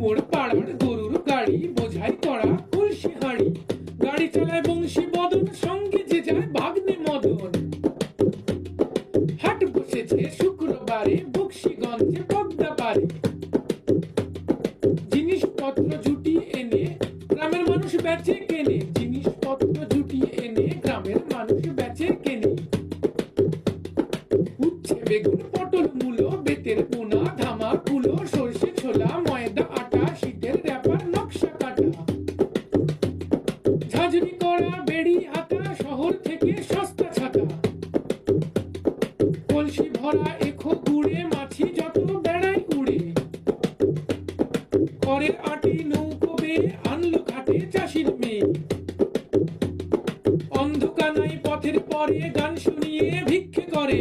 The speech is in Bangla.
মোর পাড়ার গরুর গাড়ি বোঝাই করা কলসি হাঁড়ি, গাড়ি চালায় বংশী বদন, সঙ্গে যে যায় ভাগ্নে মদন। হাট বসেছে শুক্রবারে বক্সিগঞ্জে পদ্মা পারে, জিনিসপত্র জুটিয়ে এনে গ্রামের মানুষ বেচে কেনে, জিনিসপত্র জুটিয়ে এনে গ্রামের মানুষ বেচে কেনে। উচ্ছে বেগুন পটল মূলো বেতের পোনা ধামা কুলো সর্ষে ছোলা ময়দা আটা শীতের র্যাপার নকশা কাটা, ঝাঁঝরি করা বেড়ি হাতা শহর থেকে সস্তা ছাতা। কলসি ভরা এখো গুড়ে মাছি যত বেড়ায় উড়ে, ঘরের আটি নৌকো বেয়ে আনলো ঘাটে চাষির মেয়ে। অন্ধকানাই পথের পরে গান শুনিয়ে ভিক্ষে করে,